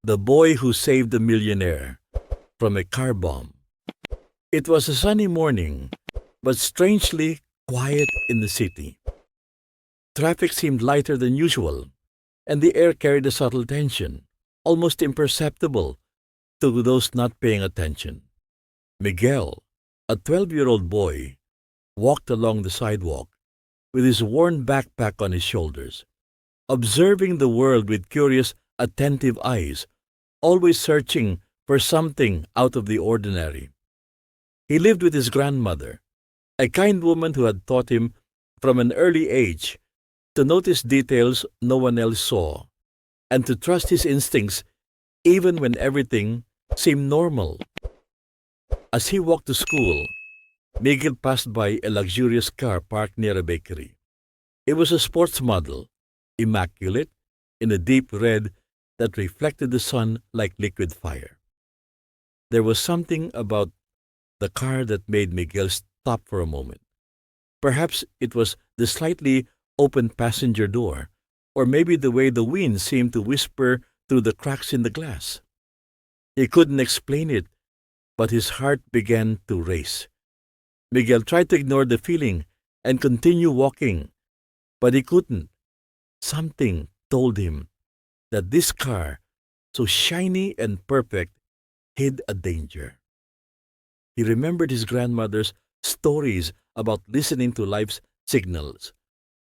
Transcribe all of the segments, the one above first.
The Boy Who Saved the Millionaire from a Car Bomb. It was a sunny morning, but strangely quiet in the city. Traffic seemed lighter than usual, and the air carried a subtle tension, almost imperceptible to those not paying attention. Miguel, a 12-year-old boy, walked along the sidewalk with his worn backpack on his shoulders, observing the world with curious, attentive eyes, always searching for something out of the ordinary. He lived with his grandmother, a kind woman who had taught him from an early age to notice details no one else saw and to trust his instincts even when everything seemed normal. As he walked to school, Miguel passed by a luxurious car parked near a bakery. It was a sports model, immaculate, in a deep red that reflected the sun like liquid fire. There was something about the car that made Miguel stop for a moment. Perhaps it was the slightly open passenger door, or maybe the way the wind seemed to whisper through the cracks in the glass. He couldn't explain it, but his heart began to race. Miguel tried to ignore the feeling and continue walking, but he couldn't. Something told him that this car, so shiny and perfect, hid a danger. He remembered his grandmother's stories about listening to life's signals,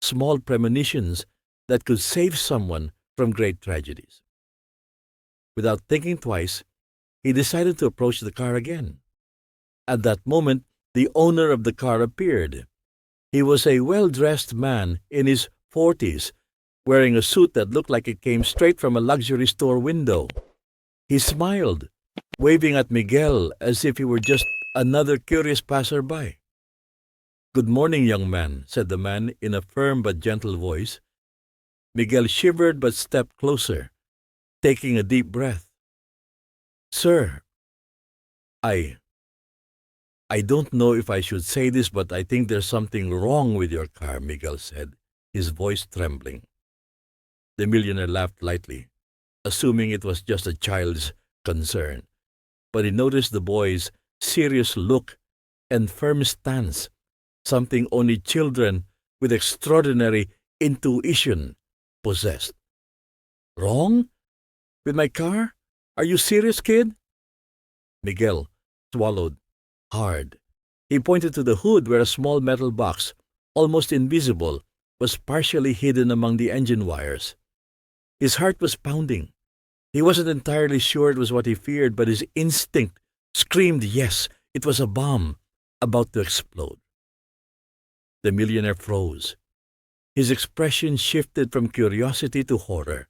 small premonitions that could save someone from great tragedies. Without thinking twice, he decided to approach the car again. At that moment, the owner of the car appeared. He was a well-dressed man in his 40s, wearing a suit that looked like it came straight from a luxury store window. He smiled, waving at Miguel as if he were just another curious passerby. "Good morning, young man," said the man in a firm but gentle voice. Miguel shivered but stepped closer, taking a deep breath. "Sir, I I don't know if I should say this, but I think there's something wrong with your car," Miguel said, his voice trembling. The millionaire laughed lightly, assuming it was just a child's concern, but he noticed the boy's serious look and firm stance, something only children with extraordinary intuition possessed. "Wrong? With my car? Are you serious, kid?" Miguel swallowed hard. He pointed to the hood where a small metal box, almost invisible, was partially hidden among the engine wires. His heart was pounding. He wasn't entirely sure it was what he feared, but his instinct screamed yes, it was a bomb about to explode. The millionaire froze. His expression shifted from curiosity to horror,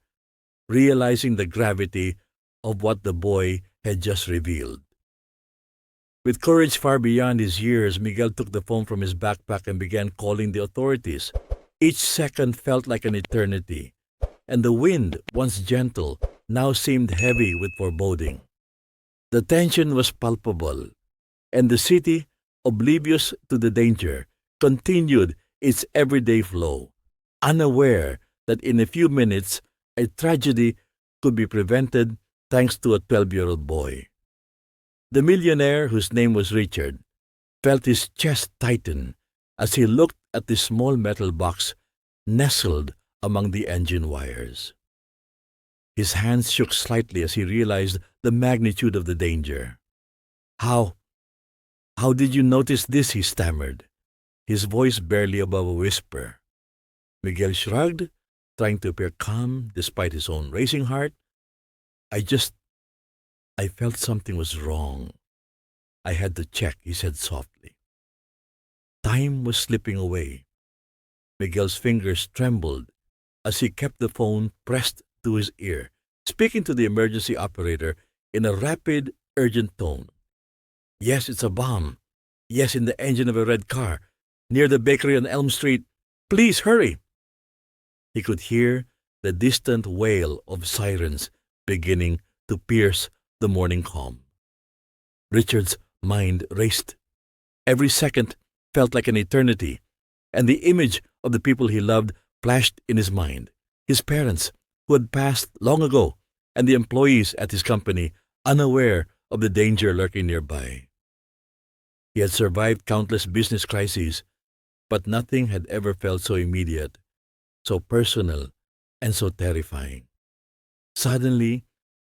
realizing the gravity of what the boy had just revealed. With courage far beyond his years, Miguel took the phone from his backpack and began calling the authorities. Each second felt like an eternity, and the wind, once gentle, now seemed heavy with foreboding. The tension was palpable, and the city, oblivious to the danger, continued its everyday flow, unaware that in a few minutes a tragedy could be prevented thanks to a 12-year-old boy. The millionaire, whose name was Richard, felt his chest tighten as he looked at the small metal box nestled among the engine wires. His hands shook slightly as he realized the magnitude of the danger. How did you notice this?" he stammered, his voice barely above a whisper. Miguel shrugged, trying to appear calm despite his own racing heart. I felt something was wrong. I had to check," he said softly. Time was slipping away. Miguel's fingers trembled as he kept the phone pressed to his ear, speaking to the emergency operator in a rapid, urgent tone. "Yes, it's a bomb. Yes, in the engine of a red car, near the bakery on Elm Street. Please hurry." He could hear the distant wail of sirens beginning to pierce the morning calm. Richard's mind raced. Every second felt like an eternity, and the image of the people he loved flashed in his mind. His parents, who had passed long ago, and the employees at his company unaware of the danger lurking nearby. He had survived countless business crises, but nothing had ever felt so immediate, so personal, and so terrifying. Suddenly,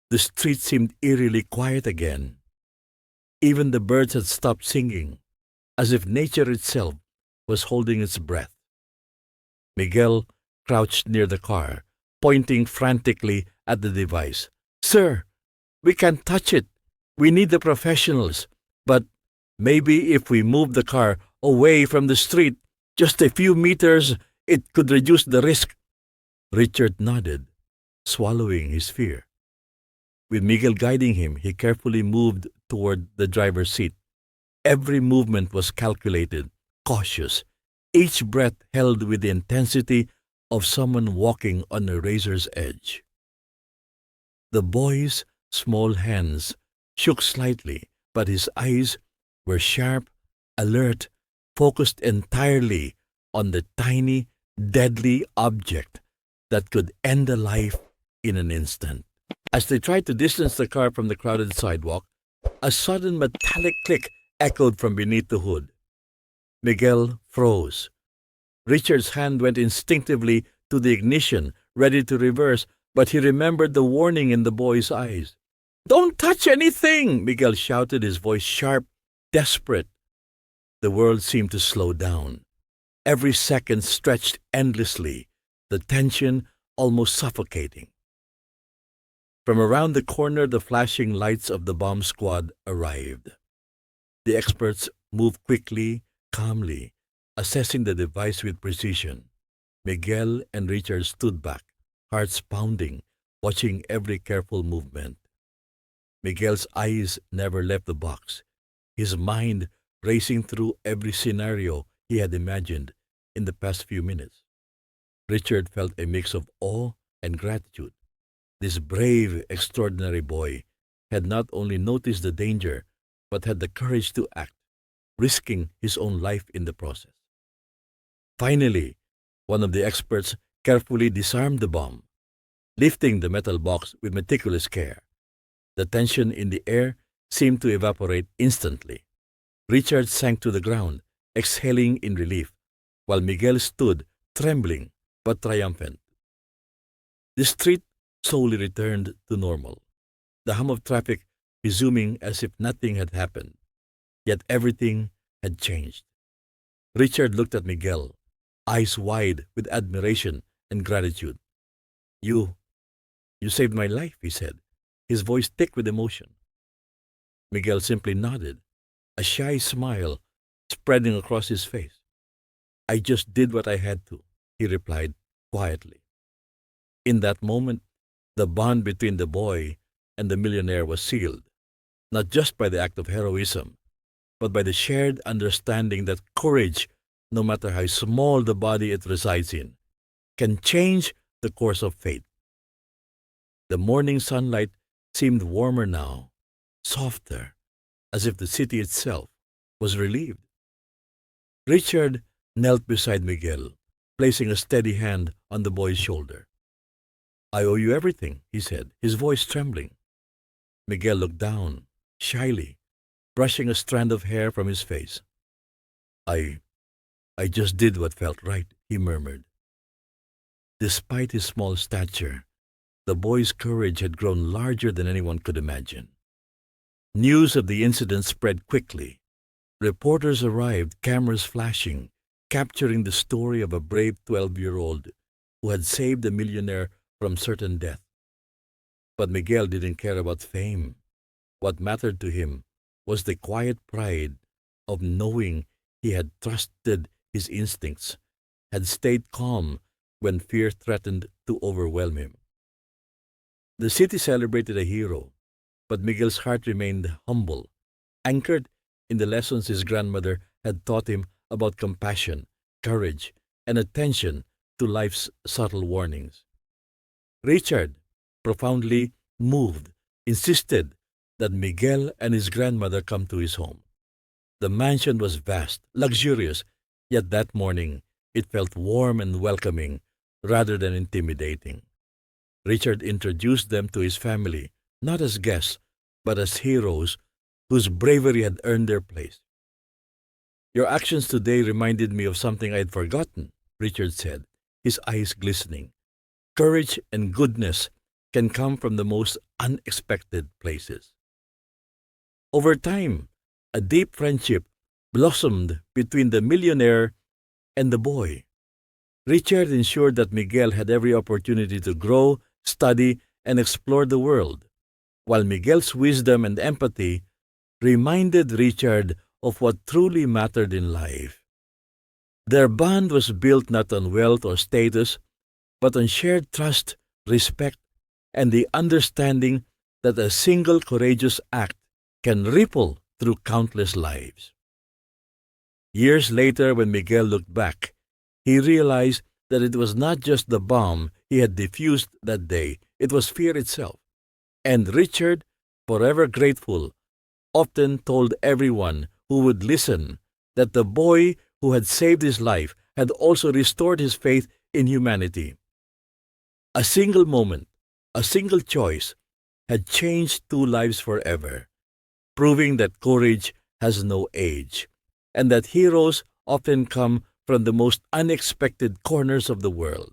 the street seemed eerily quiet again. Even the birds had stopped singing, as if nature itself was holding its breath. Miguel crouched near the car, pointing frantically at the device. Sir, we can't touch it. We need the professionals. But maybe if we move the car away from the street just a few meters, it could reduce the risk. Richard nodded, swallowing his fear. With Miguel guiding him, he carefully moved toward the driver's seat. Every movement was calculated, cautious, each breath held with the intensity of someone walking on a razor's edge. The boy's small hands shook slightly, but his eyes were sharp, alert, focused entirely on the tiny, deadly object that could end a life in an instant. As they tried to distance the car from the crowded sidewalk, a sudden metallic click echoed from beneath the hood. Miguel froze. Richard's hand went instinctively to the ignition, ready to reverse, but he remembered the warning in the boy's eyes. Don't touch anything! Miguel shouted, his voice sharp, desperate. The world seemed to slow down. Every second stretched endlessly, the tension almost suffocating. From around the corner, the flashing lights of the bomb squad arrived. The experts moved quickly, calmly, assessing the device with precision. Miguel and Richard stood back, hearts pounding, watching every careful movement. Miguel's eyes never left the box, his mind racing through every scenario he had imagined in the past few minutes. Richard felt a mix of awe and gratitude. This brave, extraordinary boy had not only noticed the danger, but had the courage to act, risking his own life in the process. Finally, one of the experts carefully disarmed the bomb, lifting the metal box with meticulous care. The tension in the air seemed to evaporate instantly. Richard sank to the ground, exhaling in relief, while Miguel stood, trembling but triumphant. The street slowly returned to normal, the hum of traffic resuming as if nothing had happened. Yet everything had changed. Richard looked at Miguel, eyes wide with admiration and gratitude. You, you saved my life, he said, his voice thick with emotion. Miguel simply nodded, a shy smile spreading across his face. I just did what I had to, he replied quietly. In that moment, the bond between the boy and the millionaire was sealed, not just by the act of heroism, but by the shared understanding that courage, no matter how small the body it resides in, can change the course of fate. The morning sunlight seemed warmer now, softer, as if the city itself was relieved. Richard knelt beside Miguel, placing a steady hand on the boy's shoulder. I owe you everything, he said, his voice trembling. Miguel looked down, shyly, brushing a strand of hair from his face. I just did what felt right, he murmured. Despite his small stature, the boy's courage had grown larger than anyone could imagine. News of the incident spread quickly. Reporters arrived, cameras flashing, capturing the story of a brave 12-year-old who had saved a millionaire from certain death. But Miguel didn't care about fame. What mattered to him was the quiet pride of knowing he had trusted his instincts, had stayed calm when fear threatened to overwhelm him. The city celebrated a hero, but Miguel's heart remained humble, anchored in the lessons his grandmother had taught him about compassion, courage, and attention to life's subtle warnings. Richard, profoundly moved, insisted that Miguel and his grandmother come to his home. The mansion was vast, luxurious, yet that morning it felt warm and welcoming rather than intimidating. Richard introduced them to his family, not as guests, but as heroes whose bravery had earned their place. Your actions today reminded me of something I had forgotten, Richard said, his eyes glistening. Courage and goodness can come from the most unexpected places. Over time, a deep friendship blossomed between the millionaire and the boy. Richard ensured that Miguel had every opportunity to grow, study, and explore the world, while Miguel's wisdom and empathy reminded Richard of what truly mattered in life. Their bond was built not on wealth or status, but on shared trust, respect, and the understanding that a single courageous act can ripple through countless lives. Years later, when Miguel looked back, he realized that it was not just the bomb he had defused that day, it was fear itself. And Richard, forever grateful, often told everyone who would listen that the boy who had saved his life had also restored his faith in humanity. A single moment, a single choice, had changed two lives forever, proving that courage has no age, and that heroes often come from the most unexpected corners of the world.